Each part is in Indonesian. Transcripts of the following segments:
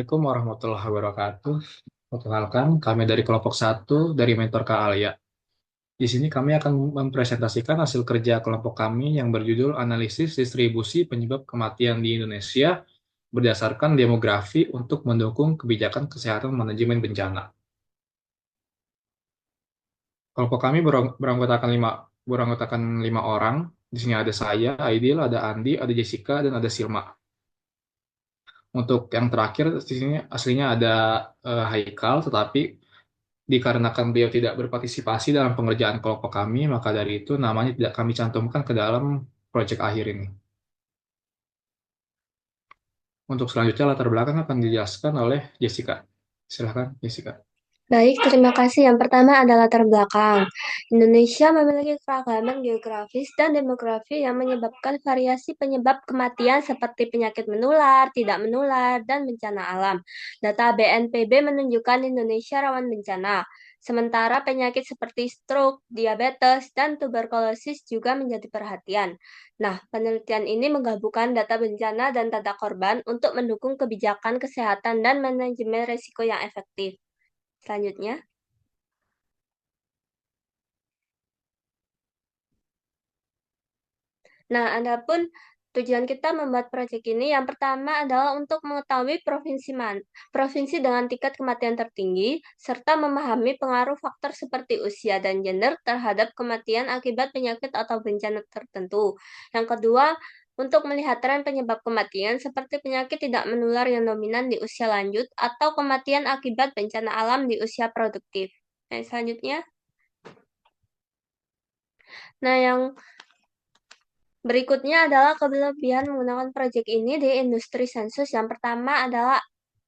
Assalamualaikum warahmatullahi wabarakatuh. Perkenalkan, kami dari kelompok satu dari Mentor Kak Alia. Di sini kami akan mempresentasikan hasil kerja kelompok kami yang berjudul Analisis Distribusi Penyebab Kematian di Indonesia berdasarkan demografi untuk mendukung kebijakan kesehatan manajemen bencana. Kelompok kami beranggotakan lima orang. Di sini ada saya, Aidil, ada Andi, ada Jessica, dan ada Silma. Untuk yang terakhir, di sini aslinya ada Haikal, tetapi dikarenakan beliau tidak berpartisipasi dalam pengerjaan kelompok kami, maka dari itu namanya tidak kami cantumkan ke dalam proyek akhir ini. Untuk selanjutnya latar belakang akan dijelaskan oleh Jessica. Silakan, Jessica. Baik, terima kasih. Yang pertama adalah latar belakang. Indonesia memiliki keragaman geografis dan demografi yang menyebabkan variasi penyebab kematian seperti penyakit menular, tidak menular, dan bencana alam. Data BNPB menunjukkan Indonesia rawan bencana. Sementara penyakit seperti stroke, diabetes, dan tuberkulosis juga menjadi perhatian. Nah, penelitian ini menggabungkan data bencana dan data korban untuk mendukung kebijakan kesehatan dan manajemen risiko yang efektif. Selanjutnya, nah, adapun tujuan kita membuat proyek ini yang pertama adalah untuk mengetahui provinsi dengan tingkat kematian tertinggi serta memahami pengaruh faktor seperti usia dan gender terhadap kematian akibat penyakit atau bencana tertentu. Yang kedua, untuk melihat tren penyebab kematian seperti penyakit tidak menular yang dominan di usia lanjut atau kematian akibat bencana alam di usia produktif. Nah, selanjutnya. Nah, yang berikutnya adalah kelebihan menggunakan proyek ini di industri sensus. Yang pertama adalah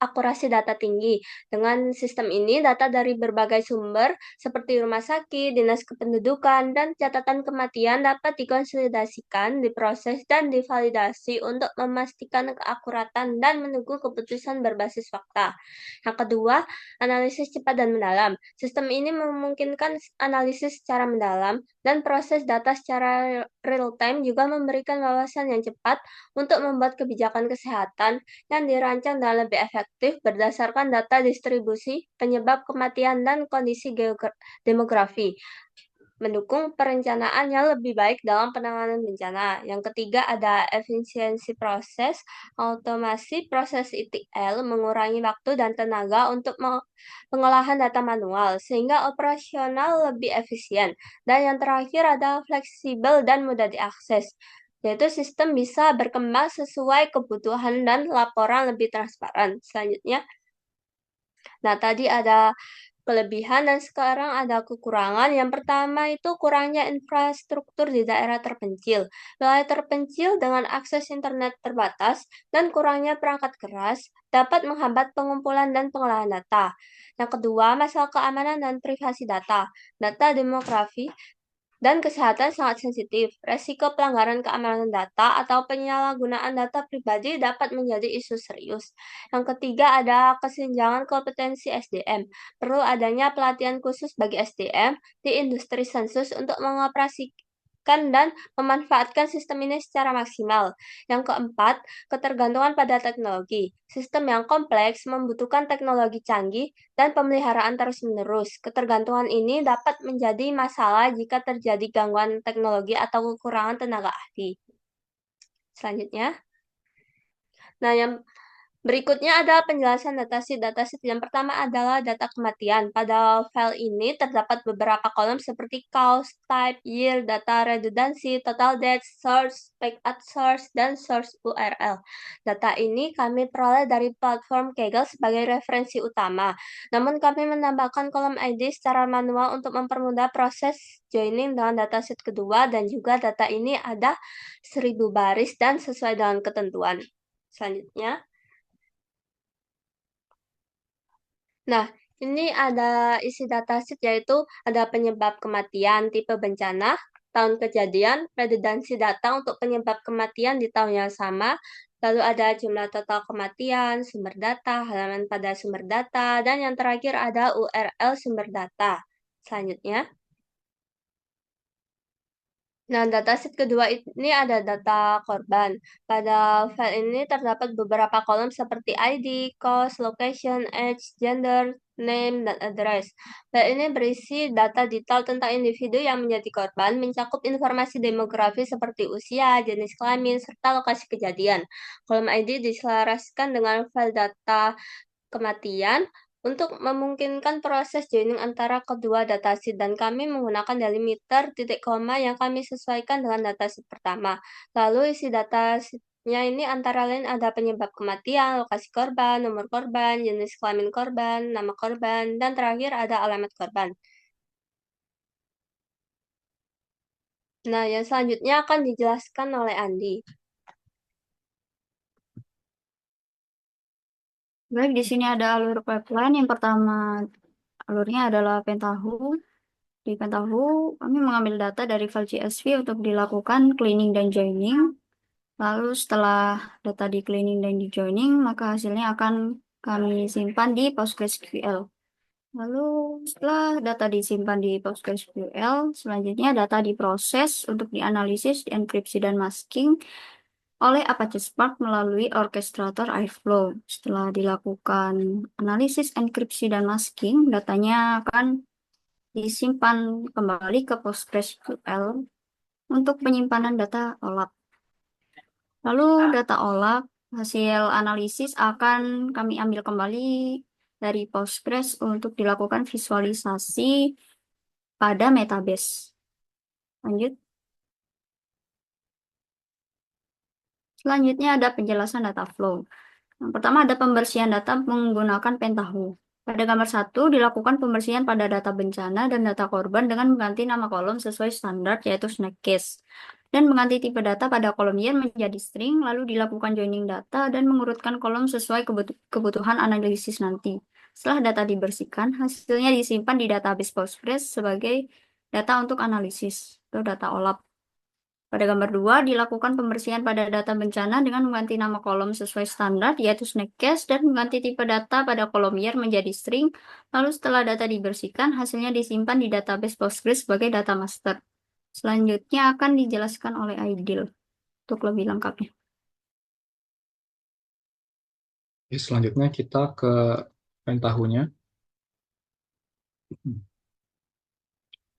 akurasi data tinggi. Dengan sistem ini, data dari berbagai sumber seperti rumah sakit, dinas kependudukan, dan catatan kematian dapat dikonsolidasikan, diproses, dan divalidasi untuk memastikan keakuratan dan menunggu keputusan berbasis fakta. Yang kedua, analisis cepat dan mendalam. Sistem ini memungkinkan analisis secara mendalam dan proses data secara real-time juga memberikan wawasan yang cepat untuk membuat kebijakan kesehatan yang dirancang dan lebih efektif berdasarkan data distribusi, penyebab kematian, dan kondisi demografi, mendukung perencanaan yang lebih baik dalam penanganan bencana. Yang ketiga ada efisiensi proses, otomasi proses ETL mengurangi waktu dan tenaga untuk pengolahan data manual sehingga operasional lebih efisien. Dan yang terakhir ada fleksibel dan mudah diakses, yaitu sistem bisa berkembang sesuai kebutuhan dan laporan lebih transparan. Selanjutnya, nah tadi ada kelebihan dan sekarang ada kekurangan. Yang pertama itu kurangnya infrastruktur di daerah terpencil. Wilayah terpencil dengan akses internet terbatas dan kurangnya perangkat keras dapat menghambat pengumpulan dan pengolahan data. Yang kedua, masalah keamanan dan privasi data. Data demografi dan kesehatan sangat sensitif. Resiko pelanggaran keamanan data atau penyalahgunaan data pribadi dapat menjadi isu serius. Yang ketiga ada kesenjangan kompetensi SDM. Perlu adanya pelatihan khusus bagi SDM di industri sensus untuk mengoperasikan dan memanfaatkan sistem ini secara maksimal. Yang keempat, ketergantungan pada teknologi. Sistem yang kompleks membutuhkan teknologi canggih dan pemeliharaan terus-menerus. Ketergantungan ini dapat menjadi masalah jika terjadi gangguan teknologi atau kekurangan tenaga ahli. Selanjutnya, nah yang berikutnya ada penjelasan datasheet. Datasheet yang pertama adalah data kematian. Pada file ini terdapat beberapa kolom seperti cause, type, year, data redundancy, total death, source, spec at source, dan source URL. Data ini kami peroleh dari platform Kaggle sebagai referensi utama. Namun kami menambahkan kolom ID secara manual untuk mempermudah proses joining dengan datasheet kedua, dan juga data ini ada 1000 baris dan sesuai dengan ketentuan. Selanjutnya, nah, ini ada isi datasheet yaitu ada penyebab kematian, tipe bencana, tahun kejadian, redundansi data untuk penyebab kematian di tahun yang sama, lalu ada jumlah total kematian, sumber data, halaman pada sumber data, dan yang terakhir ada URL sumber data. Selanjutnya, Nah, dataset kedua ini ada data korban. Pada file ini terdapat beberapa kolom seperti ID, cost, location, age, gender, name, dan address. File ini berisi data detail tentang individu yang menjadi korban, mencakup informasi demografi seperti usia, jenis kelamin, serta lokasi kejadian. Kolom ID diselaraskan dengan file data kematian untuk memungkinkan proses joining antara kedua dataset dan kami menggunakan delimiter titik koma yang kami sesuaikan dengan dataset pertama. Lalu isi datasetnya ini antara lain ada penyebab kematian, lokasi korban, nomor korban, jenis kelamin korban, nama korban, dan terakhir ada alamat korban. Nah, yang selanjutnya akan dijelaskan oleh Andi. Baik, di sini ada alur pipeline. Yang pertama, alurnya adalah Pentaho. Di Pentaho, kami mengambil data dari file CSV untuk dilakukan cleaning dan joining. Lalu setelah data di cleaning dan di joining, maka hasilnya akan kami simpan di PostgreSQL. Lalu setelah data disimpan di PostgreSQL, selanjutnya data diproses untuk dianalisis, dienkripsi, dan masking oleh Apache Spark melalui orkestrator Airflow. Setelah dilakukan analisis, enkripsi, dan masking, datanya akan disimpan kembali ke PostgreSQL untuk penyimpanan data OLAP. Lalu data OLAP, hasil analisis akan kami ambil kembali dari Postgres untuk dilakukan visualisasi pada Metabase. Lanjut. Selanjutnya ada penjelasan data flow. Yang pertama ada pembersihan data menggunakan Pentaho. Pada gambar 1 dilakukan pembersihan pada data bencana dan data korban dengan mengganti nama kolom sesuai standar yaitu snack case. Dan mengganti tipe data pada kolom year menjadi string, lalu dilakukan joining data dan mengurutkan kolom sesuai kebutuhan analisis nanti. Setelah data dibersihkan, hasilnya disimpan di database Postgres sebagai data untuk analisis atau data OLAP. Pada gambar 2, dilakukan pembersihan pada data bencana dengan mengganti nama kolom sesuai standar, yaitu snackcase, dan mengganti tipe data pada kolom year menjadi string. Lalu setelah data dibersihkan, hasilnya disimpan di database Postgres sebagai data master. Selanjutnya akan dijelaskan oleh Aidil untuk lebih lengkapnya. Oke, selanjutnya kita ke Pentaho-nya.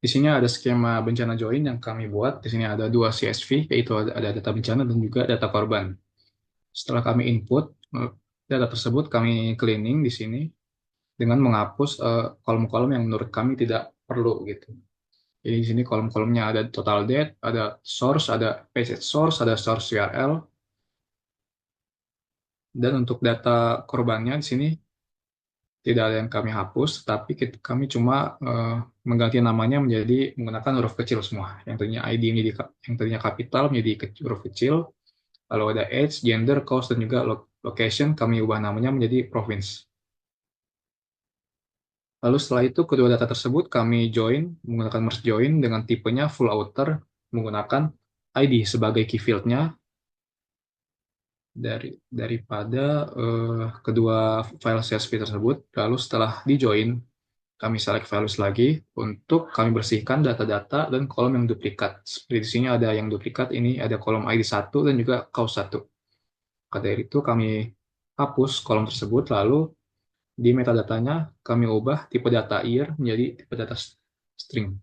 Di sini ada skema bencana join yang kami buat. Di sini ada dua CSV, yaitu ada data bencana dan juga data korban. Setelah kami input, data tersebut kami cleaning di sini dengan menghapus kolom-kolom yang menurut kami tidak perlu gitu. Jadi di sini kolom-kolomnya ada total date, ada source, ada page at source, ada source URL, dan untuk data korbannya di sini tidak ada yang kami hapus, tapi kami cuma mengganti namanya menjadi menggunakan huruf kecil semua. Yang tadinya ID yang tadinya kapital menjadi huruf kecil. Lalu ada age, gender, cost, dan juga location, kami ubah namanya menjadi province. Lalu setelah itu kedua data tersebut kami join menggunakan merge join dengan tipenya full outer menggunakan ID sebagai key field-nya daripada kedua file CSV tersebut. Lalu setelah di join kami select values lagi untuk kami bersihkan data-data dan kolom yang duplikat. Seperti di sini ada yang duplikat, ini ada kolom ID 1 dan juga cause 1. Maka dari itu kami hapus kolom tersebut, lalu di metadatanya kami ubah tipe data year menjadi tipe data string.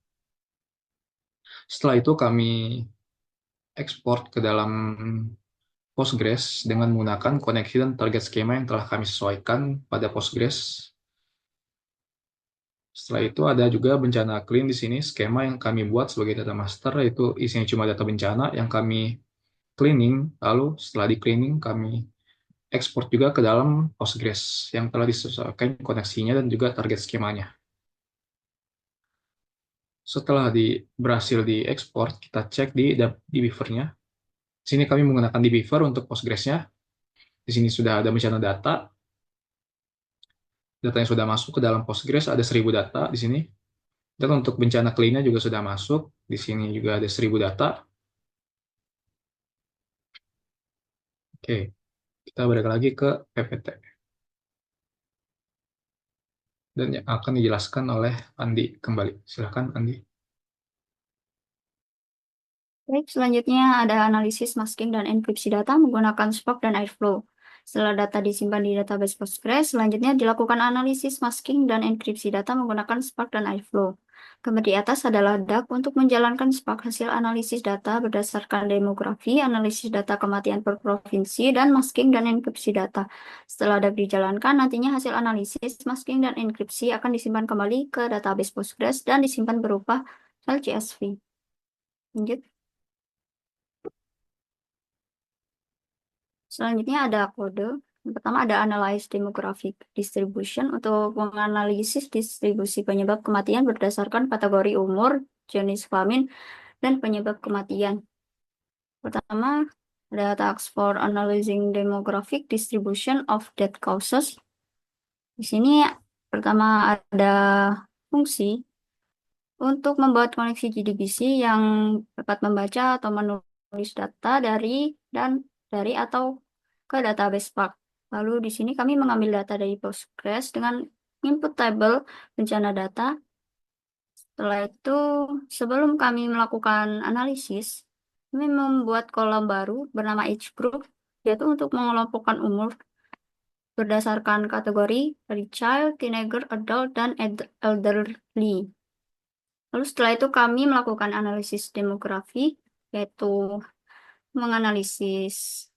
Setelah itu kami ekspor ke dalam Postgres dengan menggunakan koneksi dan target skema yang telah kami sesuaikan pada Postgres. Setelah itu ada juga bencana clean di sini, skema yang kami buat sebagai data master, yaitu isinya cuma data bencana yang kami cleaning, lalu setelah di cleaning kami ekspor juga ke dalam Postgres yang telah disesuaikan koneksinya dan juga target skemanya. Setelah berhasil diekspor, kita cek di beaver-nya. Di sini kami menggunakan di beaver untuk Postgres-nya. Di sini sudah ada bencana data. Data yang sudah masuk ke dalam Postgres ada 1000 data di sini. Dan untuk bencana clean-nya juga sudah masuk. Di sini juga ada 1000 data. Oke, kita balik lagi ke PPT. Dan yang akan dijelaskan oleh Andi kembali. Silakan Andi. Baik, selanjutnya ada analisis masking dan enkripsi data menggunakan Spark dan Airflow. Setelah data disimpan di database Postgres, selanjutnya dilakukan analisis masking dan enkripsi data menggunakan Spark dan Airflow. Gambar di atas adalah DAG untuk menjalankan Spark hasil analisis data berdasarkan demografi, analisis data kematian per provinsi, dan masking dan enkripsi data. Setelah DAG dijalankan, nantinya hasil analisis, masking, dan enkripsi akan disimpan kembali ke database Postgres dan disimpan berupa file CSV. Lanjut. Selanjutnya ada kode. Yang pertama ada analyze demographic distribution untuk menganalisis distribusi penyebab kematian berdasarkan kategori umur, jenis kelamin, dan penyebab kematian. Pertama, ada task for analyzing demographic distribution of death causes. Di sini pertama ada fungsi untuk membuat koneksi JDBC yang dapat membaca atau menulis data dari atau ke database Spark. Lalu di sini kami mengambil data dari Postgres dengan input table bencana data. Setelah itu, sebelum kami melakukan analisis, kami membuat kolom baru bernama age group, yaitu untuk mengelompokkan umur berdasarkan kategori dari child, teenager, adult, dan elderly. Lalu setelah itu kami melakukan analisis demografi, yaitu menganalisis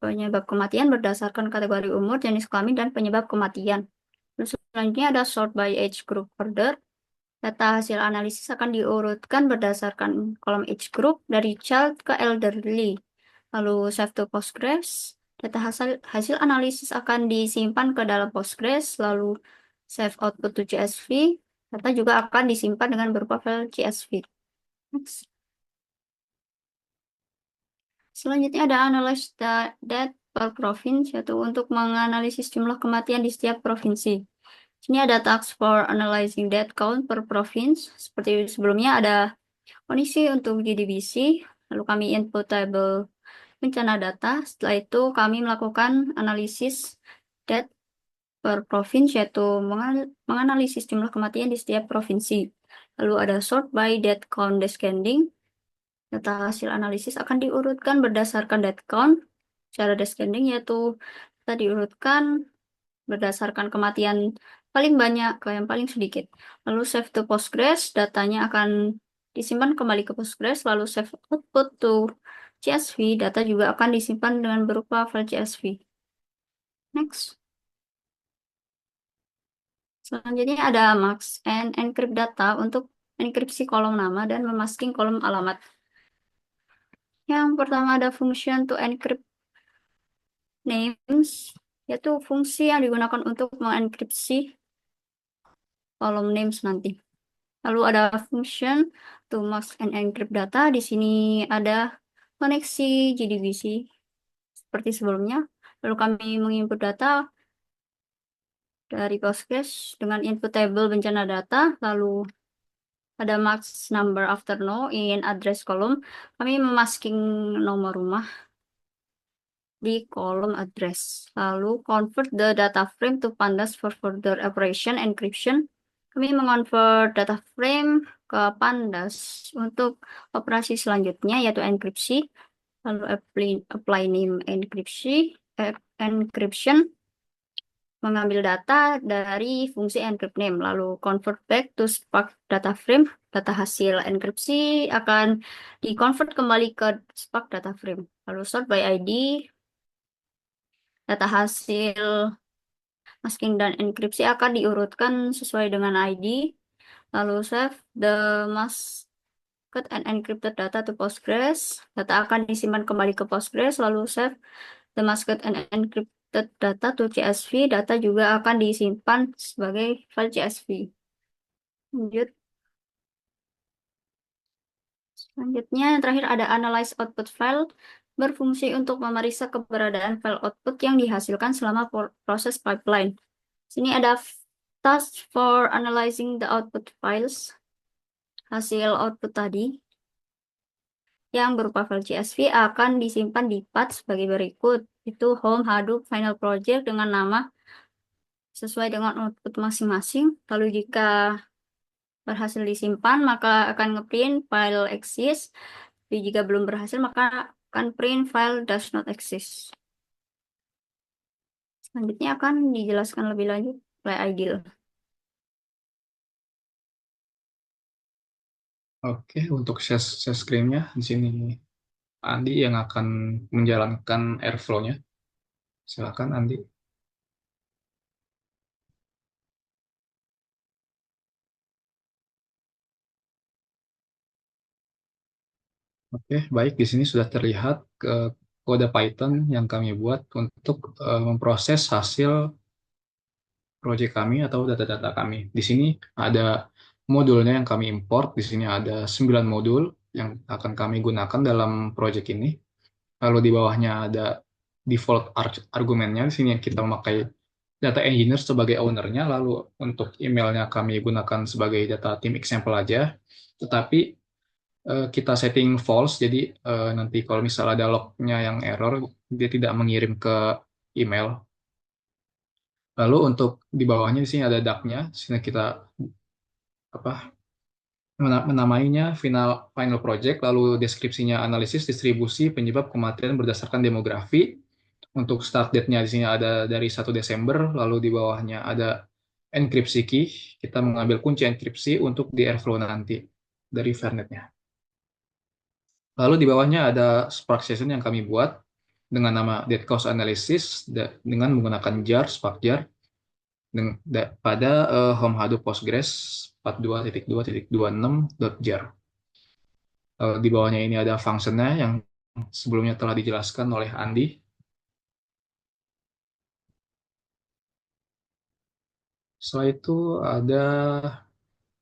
penyebab kematian berdasarkan kategori umur, jenis kelamin, dan penyebab kematian. Lalu selanjutnya ada sort by age group order. Data hasil analisis akan diurutkan berdasarkan kolom age group dari child ke elderly. Lalu save to Postgres. Data hasil analisis akan disimpan ke dalam Postgres, lalu save output to CSV. Data juga akan disimpan dengan berupa file CSV. Next. Selanjutnya ada analyze death per province, yaitu untuk menganalisis jumlah kematian di setiap provinsi. Sini ada task for analyzing death count per province. Seperti sebelumnya ada kondisi untuk GDBC, lalu kami input table bencana data. Setelah itu kami melakukan analisis death per province, yaitu menganalisis jumlah kematian di setiap provinsi. Lalu ada sort by death count descending. Data hasil analisis akan diurutkan berdasarkan death count. Cara descending yaitu kita diurutkan berdasarkan kematian paling banyak ke yang paling sedikit. Lalu save to Postgres, datanya akan disimpan kembali ke Postgres, lalu save output to CSV, data juga akan disimpan dengan berupa file CSV. Next. Selanjutnya ada mask and encrypt data untuk enkripsi kolom nama dan memasking kolom alamat. Yang pertama ada function to encrypt names, yaitu fungsi yang digunakan untuk mengenkripsi kolom names nanti. Lalu ada function to mask and encrypt data. Di sini ada koneksi JDBC seperti sebelumnya. Lalu kami menginput data dari Postgres dengan input table bencana data. Lalu ada max number after no in address column. Kami memasking nomor rumah di kolom address. Lalu convert the data frame to pandas for further operation encryption. Kami mengonvert data frame ke pandas untuk operasi selanjutnya yaitu enkripsi. Lalu apply name encryption mengambil data dari fungsi encrypt name, lalu convert back to Spark data frame. Data hasil enkripsi akan di-convert kembali ke Spark data frame. Lalu sort by ID, data hasil masking dan enkripsi akan diurutkan sesuai dengan ID. Lalu save the masked and encrypted data to Postgres. Data akan disimpan kembali ke Postgres, lalu save the masked and encrypted data to CSV. Data juga akan disimpan sebagai file CSV. Lanjut. Selanjutnya, yang terakhir ada analyze output file, berfungsi untuk memeriksa keberadaan file output yang dihasilkan selama proses pipeline. Sini ada task for analyzing the output files, hasil output tadi, yang berupa file CSV akan disimpan di path sebagai berikut. Itu home, Hadoop, final project dengan nama sesuai dengan output masing-masing. Lalu jika berhasil disimpan, maka akan ngeprint file exist Tapi jika belum berhasil, maka akan print file does not exist. Selanjutnya akan dijelaskan lebih lanjut oleh Aidil. Oke, untuk share screen-nya di sini Andi yang akan menjalankan Airflow-nya. Silakan Andi. Oke, baik. Di sini sudah terlihat kode Python yang kami buat untuk memproses hasil proyek kami atau data-data kami. Di sini ada modulnya yang kami import. Di sini ada 9 modul yang akan kami gunakan dalam proyek ini. Lalu di bawahnya ada default argumennya. Di sini kita memakai data engineer sebagai ownernya. Lalu untuk emailnya kami gunakan sebagai data team example aja. Tetapi kita setting false, jadi nanti kalau misalnya ada lognya yang error, dia tidak mengirim ke email. Lalu untuk di bawahnya di sini ada DAG-nya, di sini kita apa menamainya final project, lalu deskripsinya analisis distribusi penyebab kematian berdasarkan demografi. Untuk start date-nya di sini ada dari 1 Desember, lalu di bawahnya ada enkripsi key, kita mengambil kunci enkripsi untuk di Airflow nanti dari Fernet-nya. Lalu di bawahnya ada Spark Session yang kami buat dengan nama Dead Cost Analysis dengan menggunakan jar, Spark jar pada home Hadoop Postgres 42.2.26.jar. Di bawahnya ini ada functionnya yang sebelumnya telah dijelaskan oleh Andi. Setelah itu ada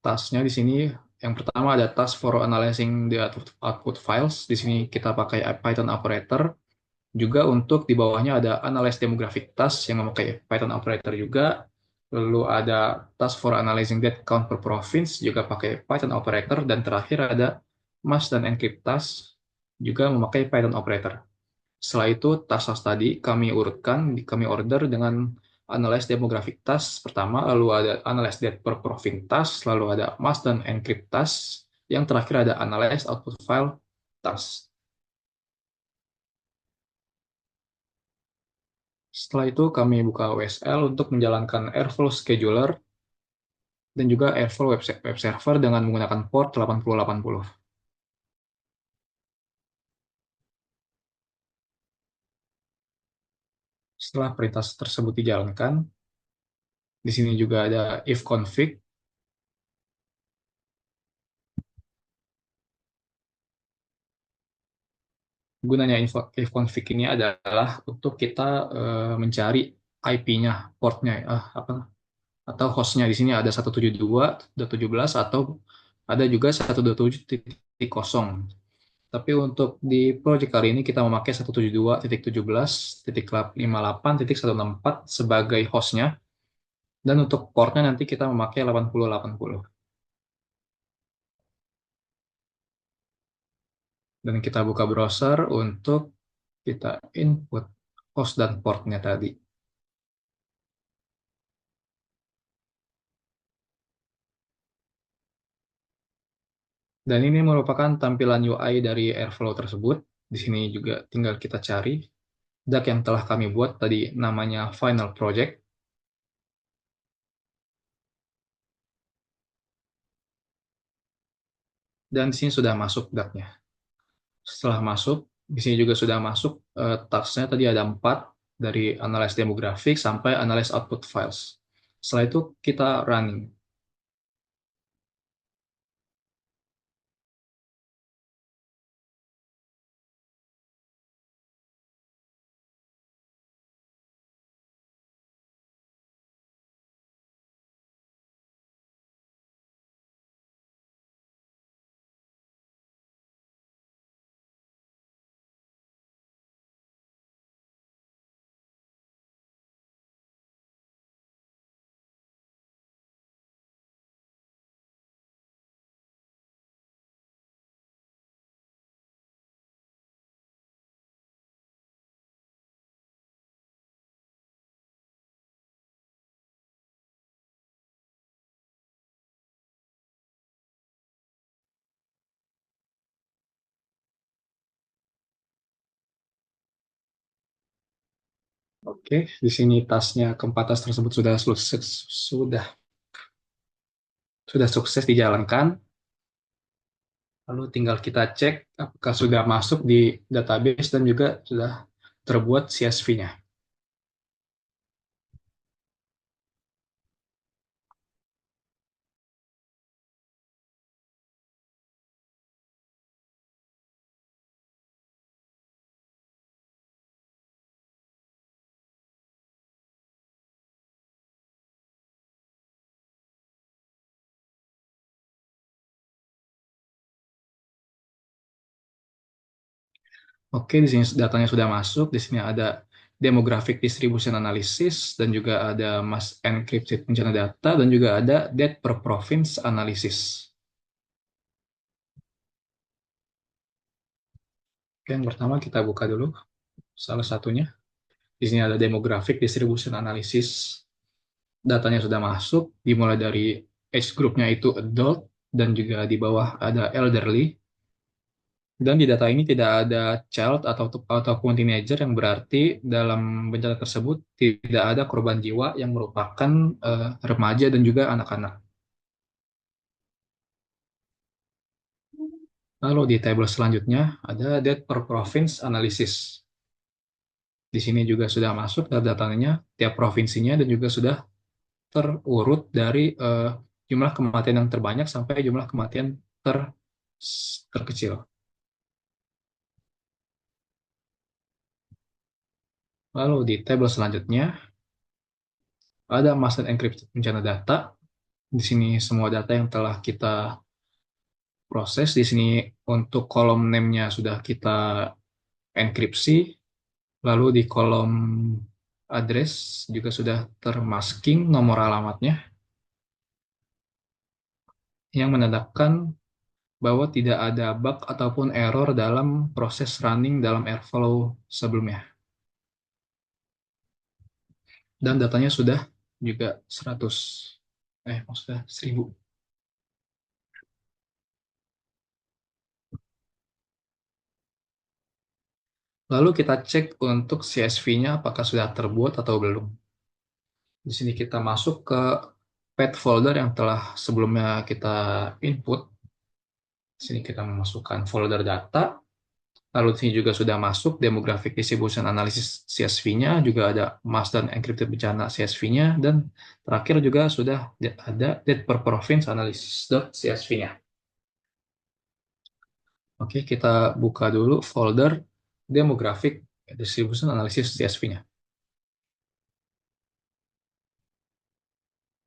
tasknya di sini. Yang pertama ada task for analyzing the output files. Di sini kita pakai Python operator. Juga untuk di bawahnya ada analyze demographic task yang memakai Python operator juga. Lalu ada task for analyzing death count per province juga pakai Python operator. Dan terakhir ada mask dan encrypt task juga memakai Python operator. Setelah itu task-task tadi kami urutkan, kami order dengan analyze demographic task pertama, lalu ada analyze death per province task, lalu ada mask dan encrypt task, yang terakhir ada analyze output file task. Setelah itu kami buka OSL untuk menjalankan Airflow Scheduler dan juga Airflow Web Server dengan menggunakan port 8080. Setelah perintah tersebut dijalankan, di sini juga ada if config. Gunanya if config ini adalah untuk kita mencari IP-nya, portnya, atau hostnya. Di sini ada 172.17 atau ada juga 127.0. Tapi untuk di project kali ini kita memakai 172.17.58.164 sebagai hostnya. Dan untuk portnya nanti kita memakai 8080. Dan kita buka browser untuk kita input host dan portnya tadi. Dan ini merupakan tampilan UI dari Airflow tersebut. Di sini juga tinggal kita cari DAG yang telah kami buat tadi namanya Final Project. Dan di sini sudah masuk DAG-nya. Setelah masuk, di sini juga sudah masuk task-nya tadi ada 4 dari analyze demographic sampai analyze output files. Setelah itu kita running. Oke, di sini tasnya keempat tas tersebut sudah sukses dijalankan. Lalu tinggal kita cek apakah sudah masuk di database dan juga sudah terbuat CSV-nya. Oke, di sini datanya sudah masuk. Di sini ada demographic distribution analysis dan juga ada mass encrypted pencana data dan juga ada date per province analysis. Oke, yang pertama kita buka dulu salah satunya. Di sini ada demographic distribution analysis. Datanya sudah masuk, dimulai dari age group-nya itu adult dan juga di bawah ada elderly. Dan di data ini tidak ada child ataupun teenager yang berarti dalam bencana tersebut tidak ada korban jiwa yang merupakan remaja dan juga anak-anak. Lalu di table selanjutnya ada death per province analysis. Di sini juga sudah masuk datanya tiap provinsinya dan juga sudah terurut dari jumlah kematian yang terbanyak sampai jumlah kematian terkecil. Lalu di table selanjutnya ada master encrypted bencana data. Di sini semua data yang telah kita proses. Di sini untuk kolom name-nya sudah kita enkripsi. Lalu di kolom address juga sudah termasking nomor alamatnya yang menandakan bahwa tidak ada bug ataupun error dalam proses running dalam Airflow sebelumnya. Dan datanya sudah juga 1000. Lalu kita cek untuk CSV-nya apakah sudah terbuat atau belum. Di sini kita masuk ke path folder yang telah sebelumnya kita input. Di sini kita memasukkan folder data. Lalu di sini juga sudah masuk demographic distribution analysis CSV-nya, juga ada mass dan encrypted bencana CSV-nya, dan terakhir juga sudah ada date per province analysis CSV-nya. Oke, kita buka dulu folder demographic distribution analysis CSV-nya.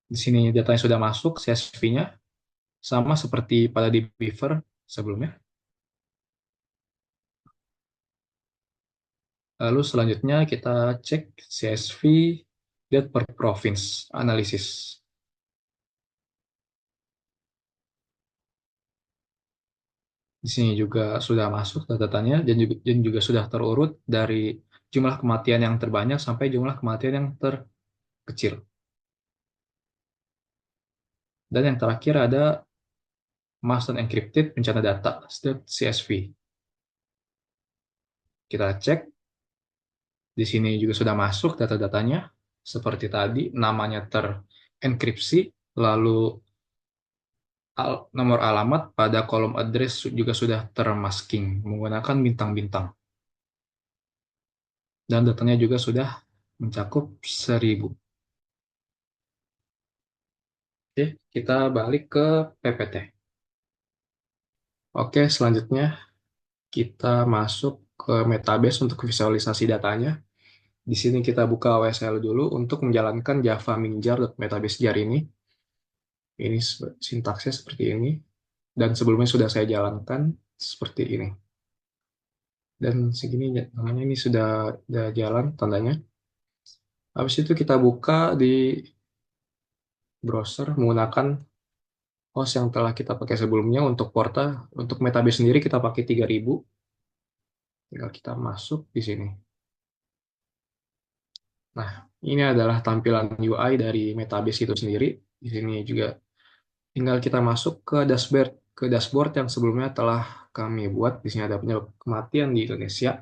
Di sini datanya sudah masuk, CSV-nya sama seperti pada di Beaver sebelumnya. Lalu selanjutnya kita cek CSV date per province analysis. Di sini juga sudah masuk datanya dan juga sudah terurut dari jumlah kematian yang terbanyak sampai jumlah kematian yang terkecil. Dan yang terakhir ada masked dan encrypted bencana data .csv. Kita cek. Di sini juga sudah masuk data-datanya seperti tadi, namanya terenkripsi, lalu nomor alamat pada kolom address juga sudah termasking menggunakan bintang-bintang. Dan datanya juga sudah mencakup 1000. Oke, kita balik ke PPT. Oke, selanjutnya kita masuk ke Metabase untuk visualisasi datanya. Di sini kita buka WSL dulu untuk menjalankan Java minjar.metabase jar ini. Ini sintaksnya seperti ini. Dan sebelumnya sudah saya jalankan seperti ini. Dan segini namanya ini sudah jalan tandanya. Habis itu kita buka di browser menggunakan host yang telah kita pakai sebelumnya untuk Porta. Untuk Metabase sendiri kita pakai 3000. Tinggal kita masuk di sini. Nah, ini adalah tampilan UI dari Metabase itu sendiri. Di sini juga tinggal kita masuk ke dashboard yang sebelumnya telah kami buat. Di sini ada penyebab kematian di Indonesia.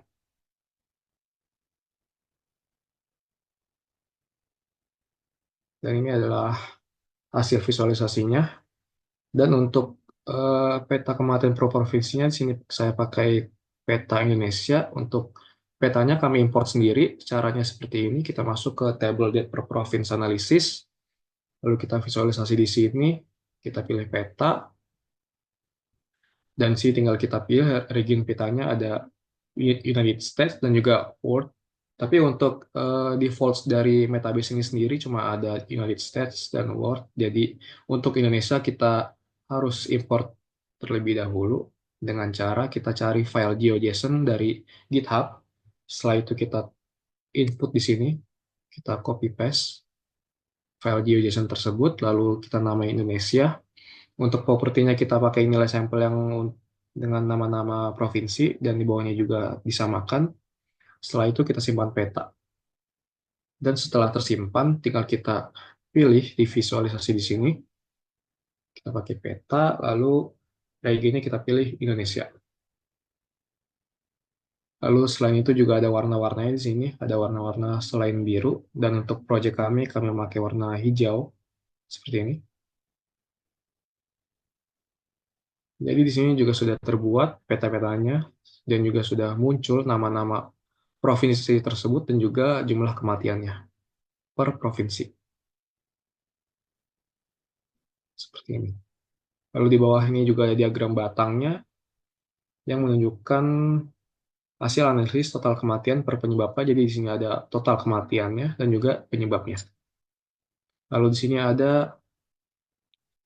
Dan ini adalah hasil visualisasinya. Dan untuk peta kematian per provinsinya, di sini saya pakai peta Indonesia. Untuk petanya kami import sendiri. Caranya seperti ini, kita masuk ke table date per province analysis. Lalu kita visualisasi di sini, kita pilih peta, dan sini tinggal kita pilih region petanya ada United States dan juga World. Tapi untuk default dari Metabase ini sendiri cuma ada United States dan World. Jadi untuk Indonesia kita harus import terlebih dahulu dengan cara kita cari file GeoJSON dari GitHub. Setelah itu kita input di sini, kita copy paste file GeoJSON tersebut, lalu kita namai Indonesia. Untuk propertinya kita pakai nilai sampel yang dengan nama-nama provinsi dan di bawahnya juga disamakan. Setelah itu kita simpan peta. Dan setelah tersimpan, tinggal kita pilih di visualisasi di sini. Kita pakai peta, lalu regionnya kita pilih Indonesia. Lalu selain itu juga ada warna-warnanya di sini, ada warna-warna selain biru. Dan untuk project kami memakai warna hijau, seperti ini. Jadi di sini juga sudah terbuat peta-petanya dan juga sudah muncul nama-nama provinsi tersebut dan juga jumlah kematiannya per provinsi. Seperti ini. Lalu di bawah ini juga ada diagram batangnya yang menunjukkan hasil analisis total kematian per penyebabnya. Jadi di sini ada total kematiannya dan juga penyebabnya. Lalu di sini ada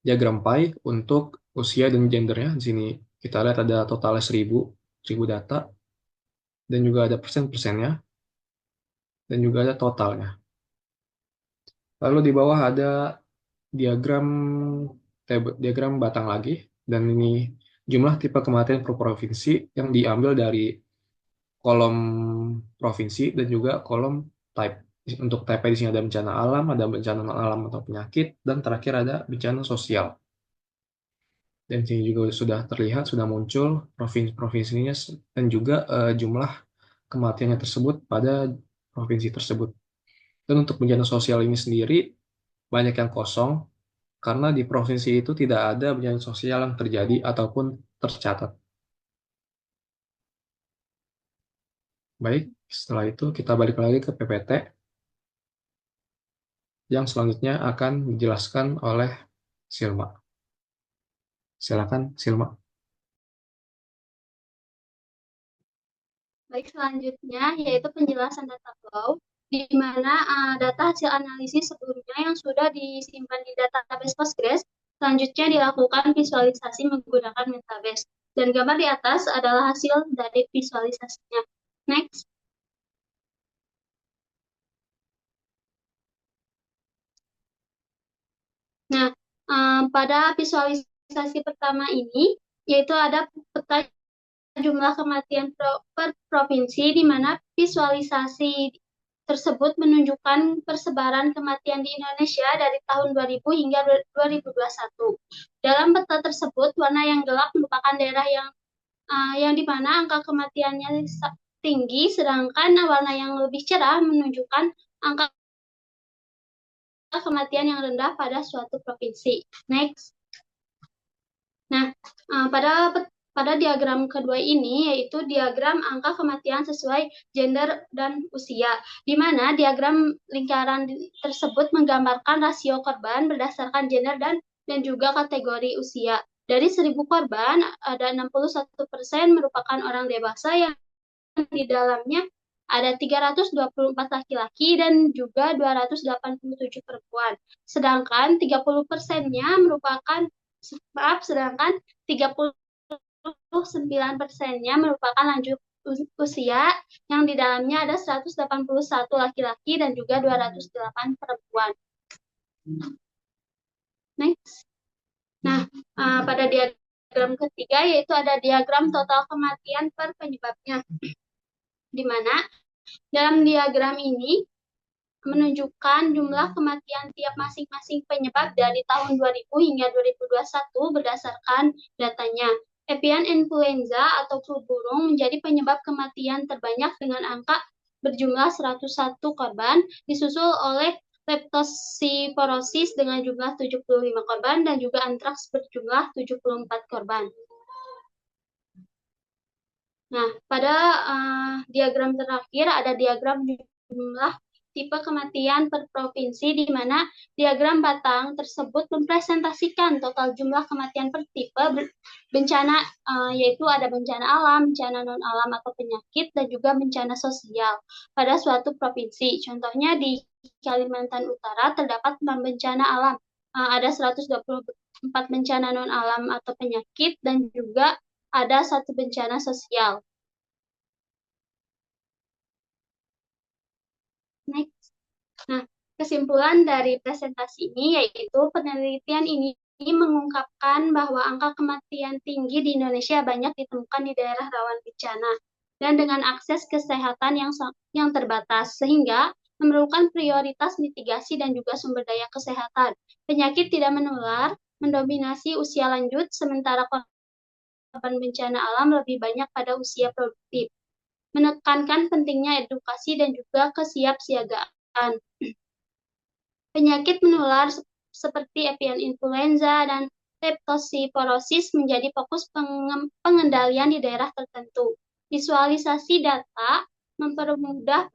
diagram pie untuk usia dan gendernya. Di sini kita lihat ada totalnya 1000 data dan juga ada persen-persennya dan juga ada totalnya. Lalu di bawah ada diagram batang lagi, dan ini jumlah tipe kematian per provinsi yang diambil dari kolom provinsi dan juga kolom type. Untuk type di sini ada bencana alam, ada bencana non alam atau penyakit, dan terakhir ada bencana sosial. Dan sini juga sudah terlihat, sudah muncul provinsi-provinsinya dan juga jumlah kematiannya tersebut pada provinsi tersebut. Dan untuk bencana sosial ini sendiri banyak yang kosong karena di provinsi itu tidak ada bencana sosial yang terjadi ataupun tercatat. Baik, setelah itu kita balik lagi ke PPT yang selanjutnya akan dijelaskan oleh Silma. Silakan, Silma. Baik, selanjutnya yaitu penjelasan data flow, di mana data hasil analisis sebelumnya yang sudah disimpan di database Postgres, selanjutnya dilakukan visualisasi menggunakan Metabase. Dan gambar di atas adalah hasil dari visualisasinya. Next. Nah, pada visualisasi pertama ini, yaitu ada peta jumlah kematian per provinsi, di mana visualisasi tersebut menunjukkan persebaran kematian di Indonesia dari tahun 2000 hingga 2021. Dalam peta tersebut, warna yang gelap merupakan daerah yang di mana angka kematiannya tinggi, sedangkan warna yang lebih cerah menunjukkan angka kematian yang rendah pada suatu provinsi. Next. Nah, pada diagram kedua ini, yaitu diagram angka kematian sesuai gender dan usia, di mana diagram lingkaran tersebut menggambarkan rasio korban berdasarkan gender dan juga kategori usia. Dari 1000 korban, ada 61% merupakan orang dewasa yang di dalamnya ada 324 laki-laki dan juga 287 perempuan. Sedangkan 30%-nya merupakan 39%-nya merupakan lanjut usia yang di dalamnya ada 181 laki-laki dan juga 208 perempuan. Next. Nah, pada diagram ketiga yaitu ada diagram total kematian per penyebabnya, di mana dalam diagram ini menunjukkan jumlah kematian tiap masing-masing penyebab dari tahun 2000 hingga 2021 berdasarkan datanya. Avian influenza atau flu burung menjadi penyebab kematian terbanyak dengan angka berjumlah 101 korban, disusul oleh leptosporosis dengan jumlah 75 korban, dan juga antraks berjumlah 74 korban. Nah, pada diagram terakhir ada diagram jumlah tipe kematian per provinsi, di mana diagram batang tersebut mempresentasikan total jumlah kematian per tipe bencana, yaitu ada bencana alam, bencana non-alam atau penyakit, dan juga bencana sosial pada suatu provinsi. Contohnya di Kalimantan Utara terdapat 6 bencana alam, ada 124 bencana non-alam atau penyakit, dan juga ada 1 bencana sosial. Next. Nah, kesimpulan dari presentasi ini yaitu penelitian ini mengungkapkan bahwa angka kematian tinggi di Indonesia banyak ditemukan di daerah rawan bencana dan dengan akses kesehatan yang terbatas, sehingga memerlukan prioritas mitigasi dan juga sumber daya kesehatan. Penyakit tidak menular mendominasi usia lanjut, sementara korban bencana alam lebih banyak pada usia produktif. Menekankan pentingnya edukasi dan juga kesiapsiagaan. Penyakit menular seperti avian influenza dan leptosporosis menjadi fokus pengendalian di daerah tertentu. Visualisasi data mempermudah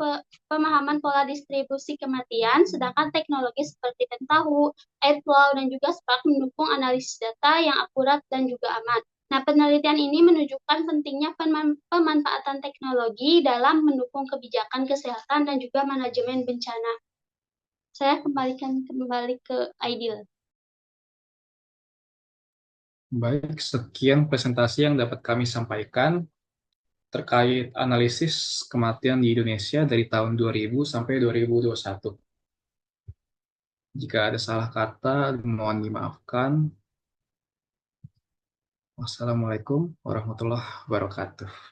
pemahaman pola distribusi kematian, sedangkan teknologi seperti Pentahu, Airflow, dan juga Spark mendukung analisis data yang akurat dan juga aman. Nah, penelitian ini menunjukkan pentingnya pemanfaatan teknologi dalam mendukung kebijakan kesehatan dan juga manajemen bencana. Saya kembalikan kembali ke Aidil. Baik, sekian presentasi yang dapat kami sampaikan terkait analisis kematian di Indonesia dari tahun 2000 sampai 2021. Jika ada salah kata, mohon dimaafkan. Wassalamualaikum warahmatullahi wabarakatuh.